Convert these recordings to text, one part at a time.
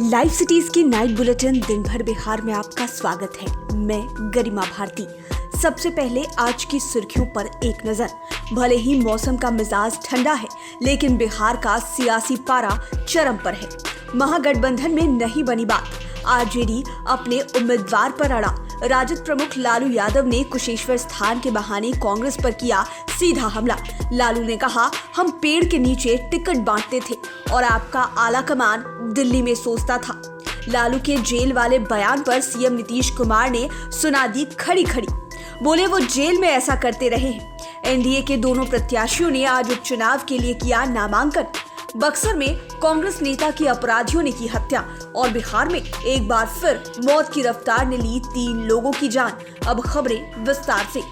Live cities की night bulletin दिन भर बिहार में आपका स्वागत है। मैं गरिमा भारती। सबसे पहले आज की सुर्खियों पर एक नजर। भले ही मौसम का मिजाज ठंडा है, लेकिन बिहार का सियासी पारा चरम पर है। महागठबंधन में नहीं बनी बात, आरजेडी अपने उम्मीदवार पर अड़ा। राजद प्रमुख लालू यादव ने कुशेश्वर स्थान के बहाने कांग्रेस पर किया सीधा हमला। लालू ने कहा, हम पेड़ के नीचे टिकट बांटते थे और आपका आला कमान दिल्ली में सोचता था। लालू के जेल वाले बयान पर सीएम नीतीश कुमार ने सुना दी खड़ी खड़ी। बोले वो जेल में ऐसा करते रहे हैं। एनडीए के दोनों प्रत्याशियों ने आज उपचुनाव के लिए किया नामांकन। बक्सर में कांग्रेस नेता की अपराधियों ने की हत्या और बिहार में एक बार फिर मौत की रफ्तार ने ली 3 लोगों की जान। अब खबरें विस्तार से।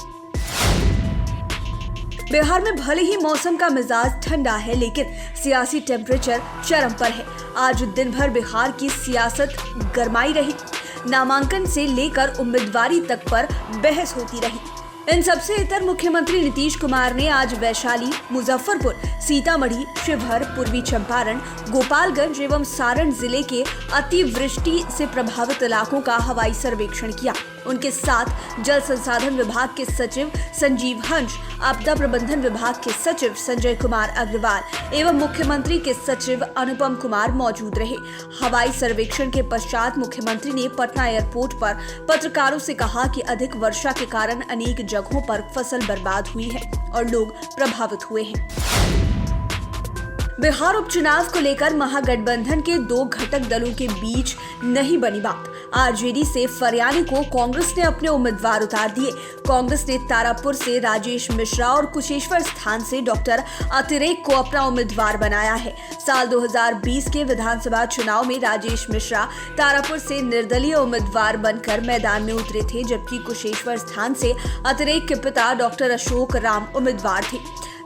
बिहार में भले ही मौसम का मिजाज ठंडा है, लेकिन सियासी टेम्परेचर चरम पर है। आज दिन भर बिहार की सियासत गरमाई रही। नामांकन से लेकर उम्मीदवारी तक पर बहस होती रही। इन सबसे इतर मुख्यमंत्री नीतीश कुमार ने आज वैशाली, मुजफ्फरपुर, सीतामढ़ी, शिवहर, पूर्वी चंपारण, गोपालगंज एवं सारण जिले के अतिवृष्टि से प्रभावित इलाकों का हवाई सर्वेक्षण किया। उनके साथ जल संसाधन विभाग के सचिव संजीव हंस, आपदा प्रबंधन विभाग के सचिव संजय कुमार अग्रवाल एवं मुख्यमंत्री के सचिव अनुपम कुमार मौजूद रहे। हवाई सर्वेक्षण के पश्चात मुख्यमंत्री ने पटना एयरपोर्ट पर पत्रकारों से कहा कि अधिक वर्षा के कारण अनेक जगहों पर फसल बर्बाद हुई है और लोग प्रभावित हुए हैं। बिहार उपचुनाव को लेकर महागठबंधन के 2 घटक दलों के बीच नहीं बनी बात। आरजेडी से फरियानी को कांग्रेस ने अपने उम्मीदवार उतार दिए। कांग्रेस ने तारापुर से राजेश मिश्रा और कुशेश्वर स्थान से डॉक्टर अतिरेक को अपना उम्मीदवार बनाया है। साल 2020 के विधानसभा चुनाव में राजेश मिश्रा तारापुर से निर्दलीय उम्मीदवार बनकर मैदान में उतरे थे, जबकि कुशेश्वर स्थान से अतिरेक के पिता डॉक्टर अशोक राम उम्मीदवार थे।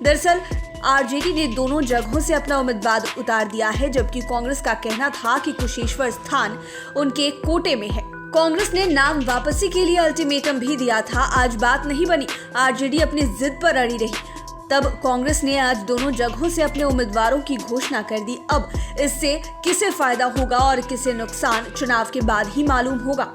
दरअसल आरजेडी ने दोनों जगहों से अपना उम्मीदवार उतार दिया है, जबकि कांग्रेस का कहना था कि कुशेश्वर स्थान उनके कोटे में है। कांग्रेस ने नाम वापसी के लिए अल्टीमेटम भी दिया था। आज बात नहीं बनी। आरजेडी अपनी जिद पर अड़ी रही। तब कांग्रेस ने आज दोनों जगहों से अपने उम्मीदवारों की घोषणा कर दी। अब इससे किसे फायदा होगा और किसे नुकसान, चुनाव के बाद ही मालूम होगा।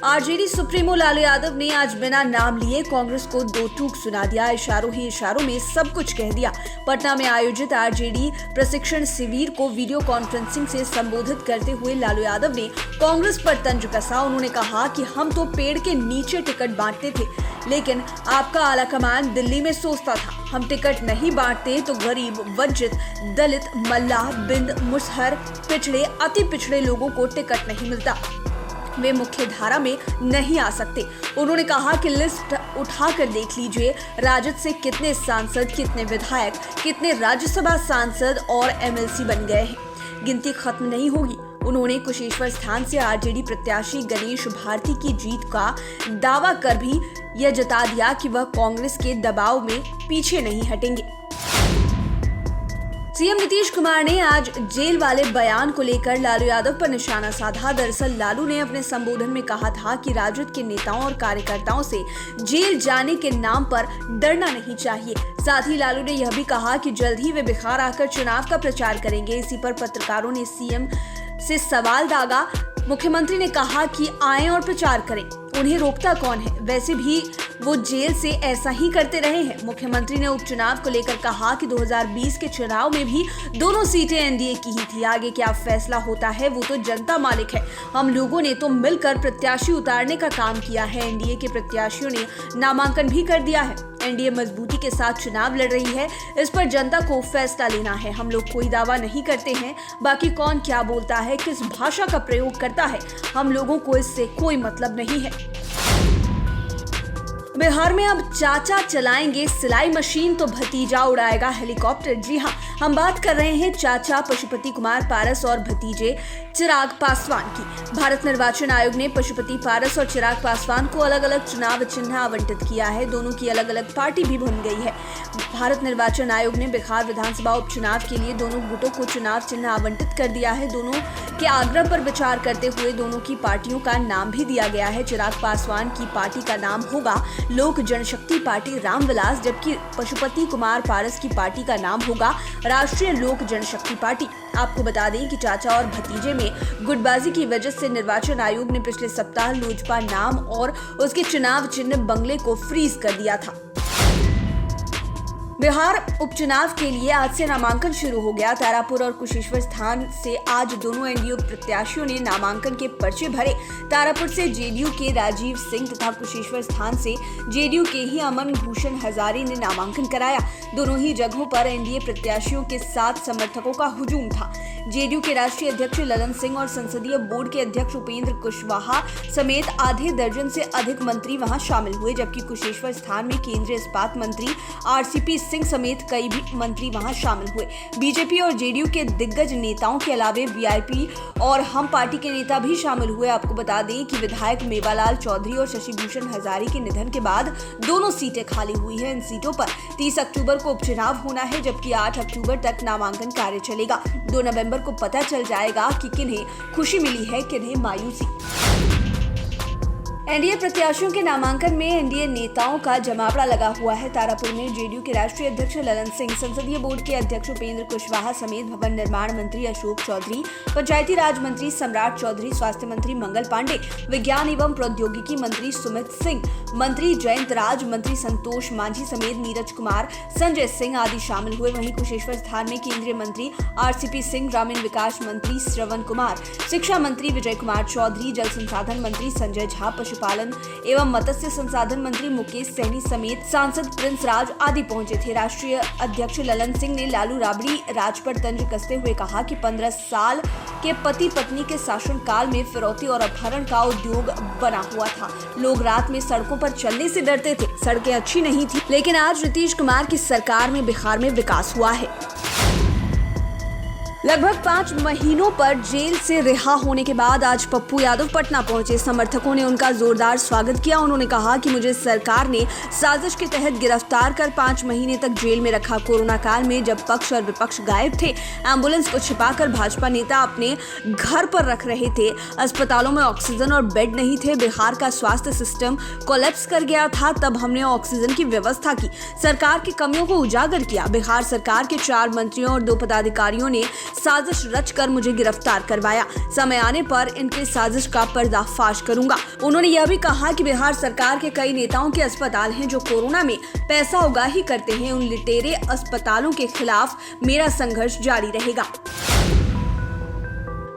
आरजेडी सुप्रीमो लालू यादव ने आज बिना नाम लिए कांग्रेस को 2 टूक सुना दिया। इशारों ही इशारों में सब कुछ कह दिया। पटना में आयोजित आरजेडी प्रशिक्षण शिविर को वीडियो कॉन्फ्रेंसिंग से संबोधित करते हुए लालू यादव ने कांग्रेस पर तंज कसा। उन्होंने कहा कि हम तो पेड़ के नीचे टिकट बांटते थे, लेकिन आपका आला कमान दिल्ली में सोचता था। हम टिकट नहीं बांटते तो गरीब, वंचित, दलित, मल्लाह, बिंद, मुसहर, पिछड़े, अति पिछड़े लोगों को टिकट नहीं मिलता। वे मुख्य धारा में नहीं आ सकते। उन्होंने कहा कि लिस्ट उठाकर देख लीजिए, राजद से कितने सांसद, कितने विधायक, कितने राज्यसभा सांसद और एमएलसी बन गए हैं। गिनती खत्म नहीं होगी। उन्होंने कुशेश्वर स्थान से आरजेडी प्रत्याशी गणेश भारती की जीत का दावा कर भी यह जता दिया कि वह कांग्रेस के दबाव में पीछे नहीं हटेंगे। सीएम नीतीश कुमार ने आज जेल वाले बयान को लेकर लालू यादव पर निशाना साधा। दरअसल लालू ने अपने संबोधन में कहा था कि राजद के नेताओं और कार्यकर्ताओं से जेल जाने के नाम पर डरना नहीं चाहिए। साथ ही लालू ने यह भी कहा कि जल्द ही वे बिहार आकर चुनाव का प्रचार करेंगे। इसी पर पत्रकारों ने सीएम से सवाल दागा। मुख्यमंत्री ने कहा कि आएं और प्रचार करें, उन्हें रोकता कौन है? वैसे भी वो जेल से ऐसा ही करते रहे हैं। मुख्यमंत्री ने उपचुनाव को लेकर कहा कि 2020 के चुनाव में भी दोनों सीटें एनडीए की ही थी। आगे क्या फैसला होता है वो तो जनता मालिक है। हम लोगों ने तो मिलकर प्रत्याशी उतारने का काम किया है। एनडीए के प्रत्याशियों ने नामांकन भी कर दिया है। एनडीए मजबूती के साथ चुनाव लड़ रही है। इस पर जनता को फैसला लेना है। हम लोग कोई दावा नहीं करते हैं। बाकी कौन क्या बोलता है, किस भाषा का प्रयोग करता है, हम लोगों को इससे कोई मतलब नहीं है। बिहार में अब चाचा चलाएंगे सिलाई मशीन तो भतीजा उड़ाएगा हेलीकॉप्टर। जी हाँ, हम बात कर रहे हैं चाचा पशुपति कुमार पारस और भतीजे चिराग पासवान की। भारत निर्वाचन आयोग ने पशुपति पारस और चिराग पासवान को अलग अलग चुनाव चिन्ह आवंटित किया है। दोनों की अलग अलग पार्टी भी बन गई है। भारत निर्वाचन आयोग ने बिहार विधानसभा उपचुनाव के लिए दोनों गुटों को चुनाव चिन्ह आवंटित कर दिया है। दोनों के आग्रह पर विचार करते हुए दोनों की पार्टियों का नाम भी दिया गया है। चिराग पासवान की पार्टी का नाम होगा लोक जनशक्ति पार्टी रामविलास, जबकि पशुपति कुमार पारस की पार्टी का नाम होगा राष्ट्रीय लोक जनशक्ति पार्टी। आपको बता दें कि चाचा और भतीजे में गुटबाजी की वजह से निर्वाचन आयोग ने पिछले सप्ताह लोजपा नाम और उसके चुनाव चिन्ह बंगले को फ्रीज कर दिया था। बिहार उपचुनाव के लिए आज से नामांकन शुरू हो गया। तारापुर और कुशेश्वर स्थान से आज दोनों एनडीए प्रत्याशियों ने नामांकन के पर्चे भरे। तारापुर से जेडीयू के राजीव सिंह तथा कुशेश्वर स्थान से जेडीयू के ही अमन भूषण हजारे ने नामांकन कराया। दोनों ही जगहों पर एनडीए प्रत्याशियों के साथ समर्थकों का हुजूम था। जेडीयू के राष्ट्रीय अध्यक्ष ललन सिंह और संसदीय बोर्ड के अध्यक्ष उपेंद्र कुशवाहा समेत आधे दर्जन से अधिक मंत्री वहां शामिल हुए, जबकि कुशेश्वर स्थान में केंद्रीय इस्पात मंत्री आरसीपी सिंह समेत कई भी मंत्री वहां शामिल हुए। बीजेपी और जेडीयू के दिग्गज नेताओं के अलावे वीआईपी और हम पार्टी के नेता भी शामिल हुए। आपको बता दें कि विधायक मेवालाल चौधरी और शशि भूषण हजारे के निधन के बाद दोनों सीटें खाली हुई हैं। इन सीटों पर 30 अक्टूबर को उपचुनाव होना है, जबकि 8 अक्टूबर तक नामांकन कार्य चलेगा। 2 नवंबर को पता चल जाएगा कि किन्हें खुशी मिली है, किन्हें मायूसी। एनडीए प्रत्याशियों के नामांकन में एनडीए नेताओं का जमावड़ा लगा हुआ है। तारापुर में जेडीयू के राष्ट्रीय अध्यक्ष ललन सिंह, संसदीय बोर्ड के अध्यक्ष उपेंद्र कुशवाहा समेत भवन निर्माण मंत्री अशोक चौधरी, पंचायती राज मंत्री सम्राट चौधरी, स्वास्थ्य मंत्री मंगल पांडे, विज्ञान एवं प्रौद्योगिकी मंत्री सुमित सिंह, मंत्री जयंत राज, मंत्री संतोष मांझी समेत नीरज कुमार, संजय सिंह आदि शामिल हुए। वहीं कुशेश्वर स्थान में केंद्रीय मंत्री आरसीपी सिंह, ग्रामीण विकास मंत्री श्रवण कुमार, शिक्षा मंत्री विजय कुमार चौधरी, जल संसाधन मंत्री संजय झा, पशुपालन एवं मत्स्य संसाधन मंत्री मुकेश सैनी समेत सांसद प्रिंस राज आदि पहुंचे थे। राष्ट्रीय अध्यक्ष ललन सिंह ने लालू राबड़ी राज पर तंज कसते हुए कहा कि 15 साल के पति पत्नी के शासनकाल में फिरौती और अपहरण का उद्योग बना हुआ था। लोग रात में सड़कों पर चलने से डरते थे। सड़कें अच्छी नहीं थी, लेकिन आज नीतीश कुमार की सरकार में बिहार में विकास हुआ है। लगभग 5 महीनों पर जेल से रिहा होने के बाद आज पप्पू यादव पटना पहुंचे। समर्थकों ने उनका जोरदार स्वागत किया। उन्होंने कहा कि मुझे सरकार ने साजिश के तहत गिरफ्तार कर 5 महीने तक जेल में रखा। कोरोना काल में जब पक्ष और विपक्ष गायब थे, एम्बुलेंस को छिपाकर भाजपा नेता अपने घर पर रख रहे थे, अस्पतालों में ऑक्सीजन और बेड नहीं थे, बिहार का स्वास्थ्य सिस्टम कोलैप्स कर गया था, तब हमने ऑक्सीजन की व्यवस्था की, सरकार की कमियों को उजागर किया। बिहार सरकार के 4 मंत्रियों और 2 पदाधिकारियों ने साजिश रचकर मुझे गिरफ्तार करवाया। समय आने पर इनके साजिश का पर्दाफाश करूंगा। उन्होंने यह भी कहा कि बिहार सरकार के कई नेताओं के अस्पताल हैं जो कोरोना में पैसा उगाही करते हैं। उन लुटेरे अस्पतालों के खिलाफ मेरा संघर्ष जारी रहेगा।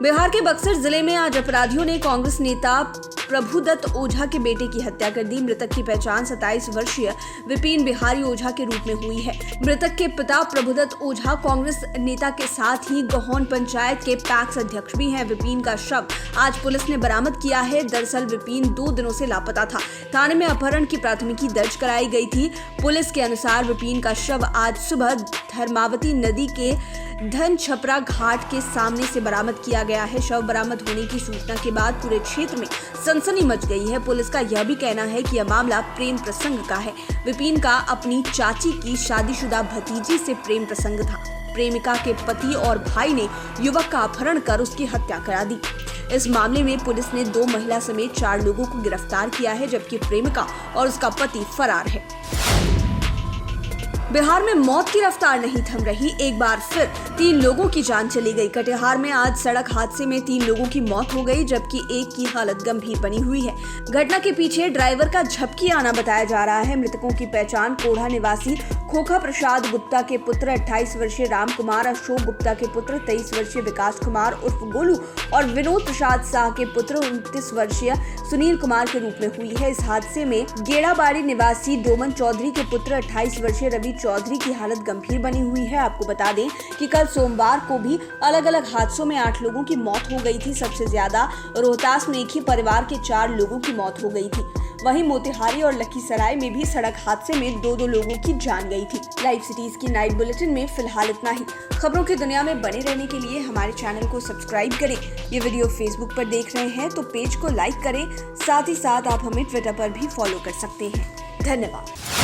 बिहार के बक्सर जिले में आज अपराधियों ने कांग्रेस नेता प्रभुदत्त ओझा के बेटे की हत्या कर दी। मृतक की पहचान 27 वर्षीय विपिन बिहारी ओझा के रूप में हुई है। मृतक के पिता प्रभुदत्त ओझा कांग्रेस नेता के साथ ही गहौन पंचायत के पैक्स अध्यक्ष भी हैं। विपिन का शव आज पुलिस ने बरामद किया है। दरअसल विपिन 2 दिनों से लापता था। थाने में अपहरण की प्राथमिकी दर्ज कराई गई थी। पुलिस के अनुसार विपिन का शव आज सुबह धर्मावती नदी के धन छपरा घाट के सामने से बरामद किया गया है। शव बरामद होने की सूचना के बाद पूरे क्षेत्र में सनसनी मच गई है। पुलिस का यह भी कहना है कि यह मामला प्रेम प्रसंग का है। विपिन का अपनी चाची की शादीशुदा भतीजी से प्रेम प्रसंग था। प्रेमिका के पति और भाई ने युवक का अपहरण कर उसकी हत्या करा दी। इस मामले में पुलिस ने 2 महिला समेत 4 लोगों को गिरफ्तार किया है, जबकि प्रेमिका और उसका पति फरार है। बिहार में मौत की रफ्तार नहीं थम रही। एक बार फिर 3 लोगों की जान चली गई। कटिहार में आज सड़क हादसे में 3 लोगों की मौत हो गई, जबकि एक की हालत गंभीर बनी हुई है। घटना के पीछे ड्राइवर का झपकी आना बताया जा रहा है। मृतकों की पहचान कोढ़ा निवासी खोखा प्रसाद गुप्ता के पुत्र 28 वर्षीय राम कुमार, अशोक गुप्ता के पुत्र 23 वर्षीय विकास कुमार उर्फ गोलू और विनोद प्रसाद शाह के पुत्र 29 वर्षीय सुनील कुमार के रूप में हुई है। इस हादसे में गेड़ाबाड़ी निवासी डोमन चौधरी के पुत्र 28 वर्षीय रवि चौधरी की हालत गंभीर बनी हुई है। आपको बता दें कि कल सोमवार को भी अलग अलग हादसों में 8 लोगों की मौत हो गई थी। सबसे ज्यादा रोहतास में एक ही परिवार के 4 लोगों की मौत हो गई थी। वहीं मोतिहारी और लखीसराय में भी सड़क हादसे में 2 लोगों की जान गई थी। लाइव सिटीज की नाइट बुलेटिन में फिलहाल इतना ही। खबरों की दुनिया में बने रहने के लिए हमारे चैनल को सब्सक्राइब करें। ये वीडियो फेसबुक पर देख रहे हैं तो पेज को लाइक करें, साथ ही साथ आप हमें ट्विटर पर भी फॉलो कर सकते हैं। धन्यवाद।